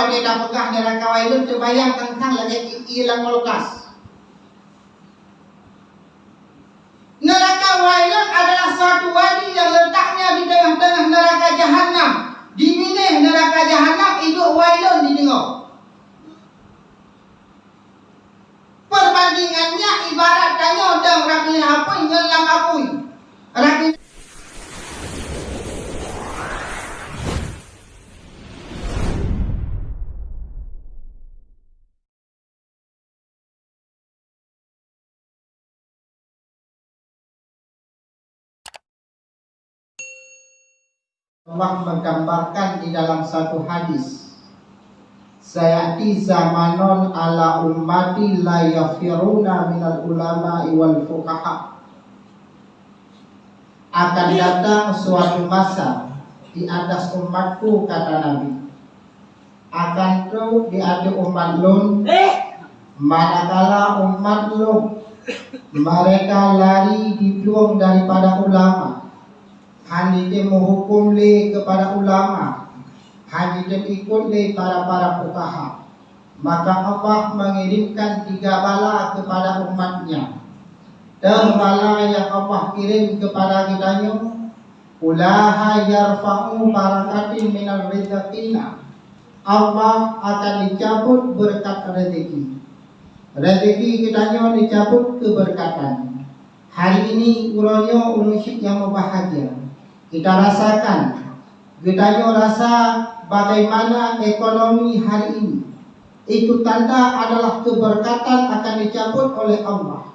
wadi dapegah neraka wailun terbayang tentang lagi ilang molukas. Neraka wailun adalah suatu wadi yang letaknya di tengah-tengah neraka jahanam. Di binih neraka jahanam hidup wailun di tengah. Perbandingannya ibarat tanya dang rakyat apa ngelang apui. Rakyat Allah menggambarkan di dalam satu hadis, sayati zamanon ala ummati la yafiruna minal ulama wal fuqaha. Akan datang suatu masa di atas umatku, kata Nabi, akan tuh di atas umat lun, manakala umat lun mereka lari dibuang daripada ulama, hanya dia menghukum le kepada ulama, hanya dia ikut le para fuqaha, maka Allah mengirimkan 3 bala kepada umatnya. Dan bala yang Allah kirim kepada kitanya, ulaha yarfa'u barakatin minal rizqina, Allah akan dicabut berkat rezeki. Rezeki kitanya dicabut keberkatan. Hari ini urangnya urusyid yang berbahagia. Kita rasakan, kita rasa bagaimana ekonomi hari ini. Itu tanda adalah keberkatan akan dicabut oleh Allah.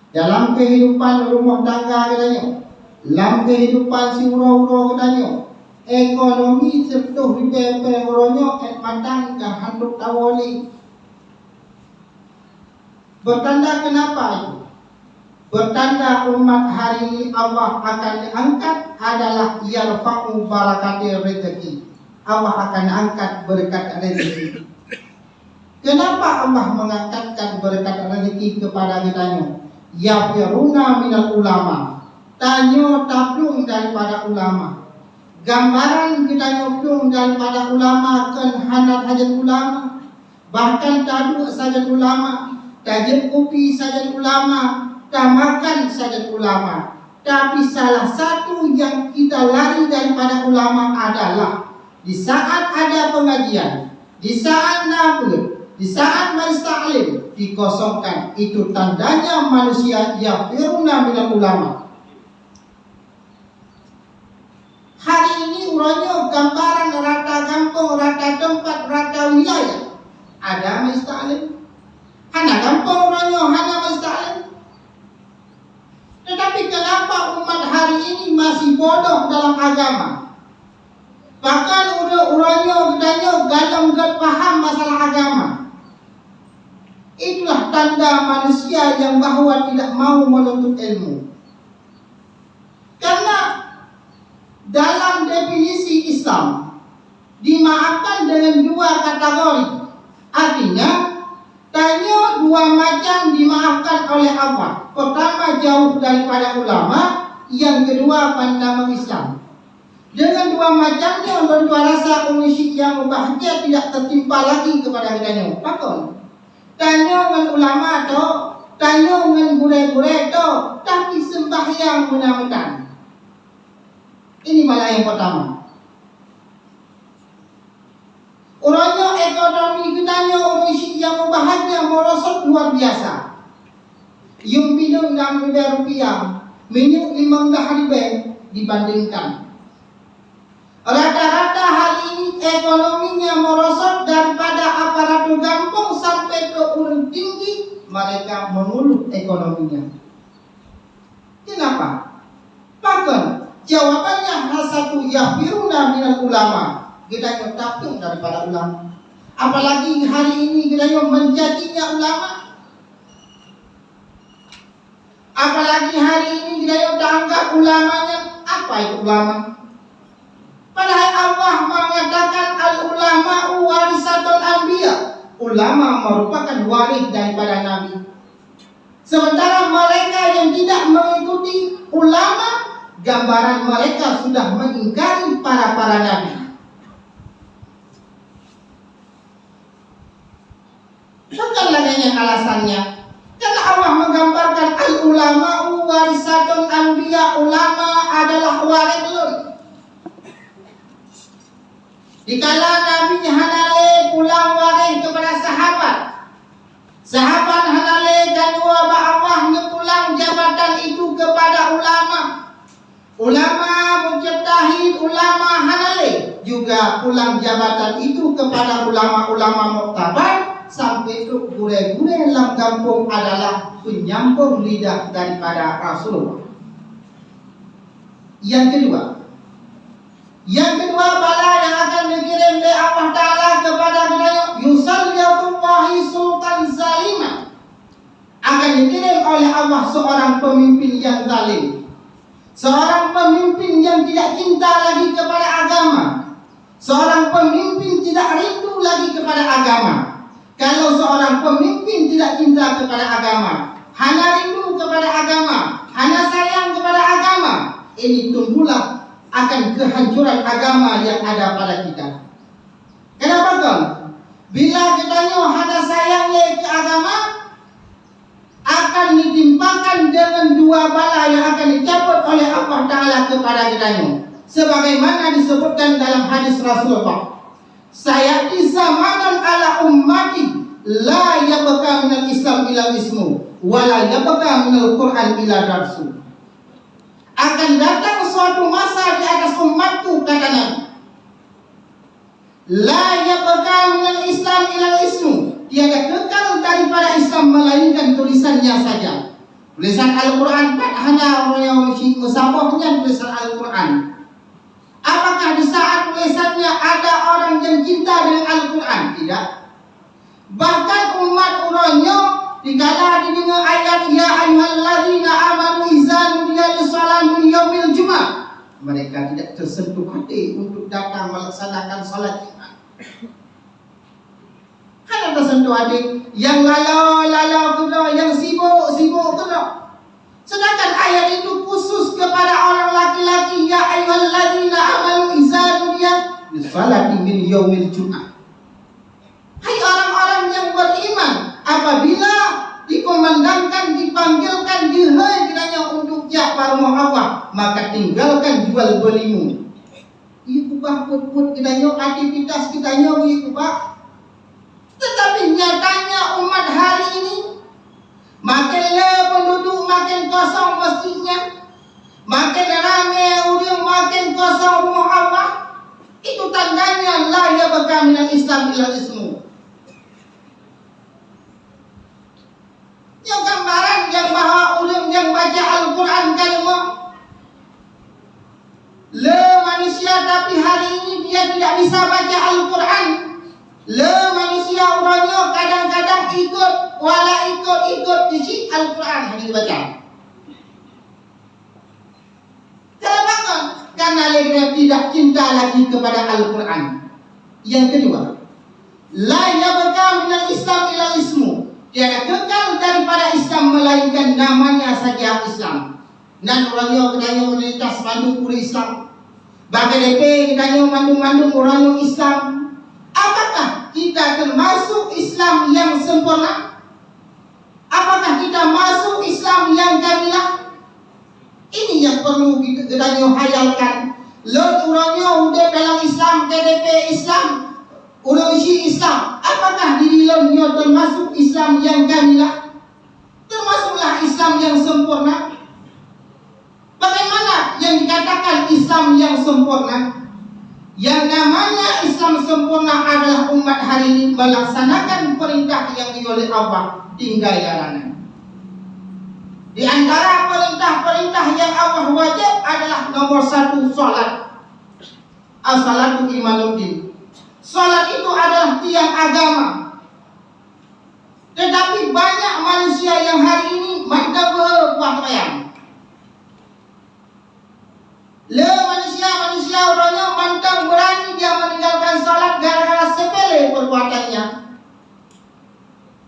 Dalam kehidupan rumah tangga katanya, dalam kehidupan si uro-uro katanya, ekonomi sertuh di PP uronyo matang dan handuk tawoli. Bertanda kenapa itu? Bertanda umat hari ini Allah akan diangkat adalah yarfa'u barakatil rezeki. Allah akan angkat berkat rezeki. Kenapa Allah mengangkatkan berkat rezeki kepada kitanya? Yafiruna minal ulama, tanyo taplung daripada ulama. Gambaran kita nyuplung daripada ulama kan hanat hajat ulama, bahkan taduk saja ulama, tajam kopi saja ulama, makan saja ulama. Tapi salah satu yang kita lari daripada ulama adalah di saat ada pengajian, di saat nafil, di saat majlis taklim dikosongkan. Itu tandanya manusia yafiruna minal ulama. Hari ini urangnya gambaran rata kampung, rata tempat, rata wilayah ada majlis taklim. Hana kampung urangnya, hana majlis taklim. Tetapi kenapa umat hari ini masih bodoh dalam agama? Bahkan urangnya katanya galam gak paham masalah agama. Itulah tanda manusia yang bahwa tidak mau menuntut ilmu. Karena dalam definisi Islam dimaafkan dengan 2 kategori. Artinya tanya 2 macam dimaafkan oleh Allah. Pertama jauh daripada ulama, yang kedua pandangan Islam. Dengan 2 macamnya berdua rasa umusik yang bahagia tidak tertimpa lagi kepada kitanya. Pakon tanya dengan ulama to, tanya dengan gure-gure to, tapi sembahyang menamakan. Ini malah yang pertama. Orangnya ekonomi kitanya umusik yang bahagia merosot luar biasa. Yung minum 6.000 rupiah, minum 5.000 dibandingkan. Rata-rata hari ini ekonominya merosot daripada aparatur kampung sampai ke urun tinggi, mereka mengeluh ekonominya. Kenapa? Bahkan jawabannya satu yafiruna minal ulama. Kita takut daripada ulama. Apalagi hari ini kita menjadinya ulama. Apalagi hari ini kita anggap ulamanya apa itu ulama? Padahal Allah mengatakan al-ulama warisatul anbiya. Ulama merupakan waris daripada Nabi. Sementara mereka yang tidak mengikuti ulama, gambaran mereka sudah mengingkari para Nabi. Bukan lagi alasannya. Karena Allah menggambarkan al-ulama warisatun anbiya, ulama adalah warithun. Dikala Nabi hanale pulang waris kepada sahabat, sahabat hanale kadua Allah pulang jabatan itu kepada ulama. Ulama mujtahid, ulama hanale juga pulang jabatan itu kepada ulama-ulama muktabar, sampai itu gure-gure dalam kampung adalah penyambung lidah daripada Rasulullah. Yang kedua bala yang akan dikirim oleh Allah Ta'ala kepada kita, yusallatullahi sultan zalimah, akan dikirim oleh Allah seorang pemimpin yang zalim, seorang pemimpin yang tidak cinta lagi kepada agama, seorang pemimpin tidak rindu lagi kepada agama. Kalau seorang pemimpin tidak cinta kepada agama, hanya rindu kepada agama, hanya sayang kepada agama, ini tumbuhlah akan kehancuran agama yang ada pada kita. Kenapa kan? Bila kita hanya sayangnya ke agama, akan ditimpakan dengan dua bala yang akan dicabut oleh Allah Ta'ala kepada kita. Sebagaimana disebutkan dalam hadis Rasulullah, saya di zamanan ala ummati la yabqa minal Islam ila ismu wa la yabqa minal Quran ila darsu. Akan datang suatu masa di atas umatku, kata Nabi, la yabqa minal Islam ila ismu, tiada kekal daripada Islam melainkan tulisannya saja. Tulisan Al-Quran hanya orang yang musafahnya tulisan Al-Quran. Apakah di saat tulisannya ada orang yang cinta dengan Al-Quran? Tidak. Bahkan umat uronyo dikala didengar ayat ya ayyuhalladzina amanu idza nudiya lis-shalati min yaumil jumat, mereka tidak tersentuh hati untuk datang melaksanakan salat Jumat. Hanya tersentuh hati yang lalau kuno, yang sibuk kuno. Sedangkan ayat itu khusus kepada orang laki-laki, ya ayyuhalladzina amanu idza nudiya lis-shalati min yaumil jumat. Hai orang-orang yang beriman, apabila dikumandangkan, dipanggilkan, dihadirinya untuk ja'far Allah, maka tinggalkan jual belimu. Ibu bah put kitanya, aktivitas kitanya ibu bah. Tetapi nyatanya umat hari ini makin penduduk makin kosong masjidnya, makin ramai orang, makin kosong rumah Allah. Itu tandanya la yabqa minal Islam ila ismu. Yang gambaran yang bahwa orang yang baca Al-Quran kalimah le manusia, tapi hari ini dia tidak bisa baca Al-Quran. Le manusia orangnya kadang-kadang ikut isi Al-Quran hanya dibaca. Kenapa kan? Karena mereka tidak cinta lagi kepada Al-Quran. Yang kedua, la yabqa minal Islam ila ismu, tiada kekal daripada Islam melainkan namanya saja Islam. Dan orangnya katanya melintas mandu pura Islam. Bahkan DP katanya mandu orangnya Islam. Apakah kita termasuk Islam yang sempurna? Apakah kita masuk Islam yang kamilah? Ini yang perlu kita hayalkan. Lot orangnya udah dalam Islam, KDP Islam, udah isi Islam. Apakah diri lotnya termasuk Islam yang kamilah? Termasuklah Islam yang sempurna. Bagaimana yang dikatakan Islam yang sempurna? Yang namanya Islam sempurna adalah umat hari ini melaksanakan perintah yang oleh Allah, tinggal larangan. Di antara perintah-perintah yang Allah wajib adalah nomor satu, salat. As-salatu imanuddin. Salat itu adalah tiang agama. Tetapi banyak manusia yang hari ini mantap berbuat bayang. Manusia orangnya mantap berani dia meninggalkan salat gara-gara sepele perbuatannya.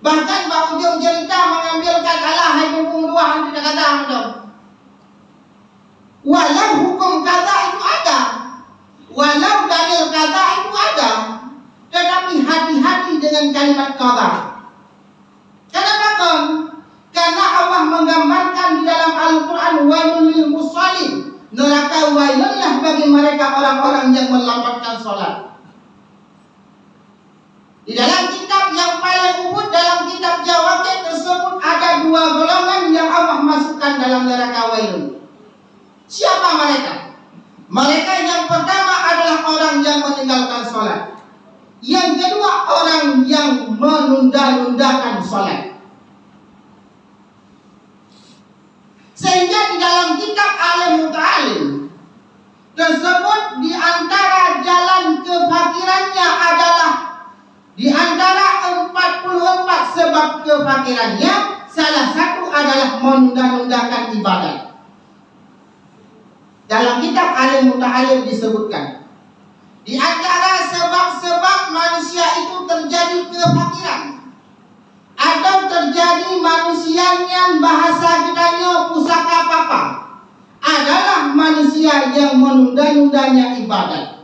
Bahkan Pak Ujung cerita mengambilkan Allah itu pembunuhan tidak kata dong. Walau hukum kata itu ada, walau dalil kata itu ada, tetapi hati-hati dengan kalimat kata. Kenapa kon? Karena Allah menggambarkan di dalam Al-Quran, wailul lil musallin, neraka wailunlah bagi mereka orang-orang yang melambatkan sholat. Di dalam kitab yang paling umum, dalam kitab Jawaqi tersebut ada dua golongan yang Allah masukkan dalam neraka wailun. Siapa mereka? Mereka yang pertama adalah orang yang meninggalkan sholat. Yang kedua orang yang menunda-nundakan sholat. Sehingga di dalam kitab Al-Muta'alim tersebut di antara jalan kefakirannya adalah di antara 44 sebab kefakirannya, salah satu adalah menunda-nundakan ibadat. Dalam kitab Al-Muta'alim disebutkan di antara sebab-sebab manusia itu terjadi kefakiran atau terjadi manusianya bahasa kitanya pusaka papa adalah manusia yang menunda-nundanya ibadat.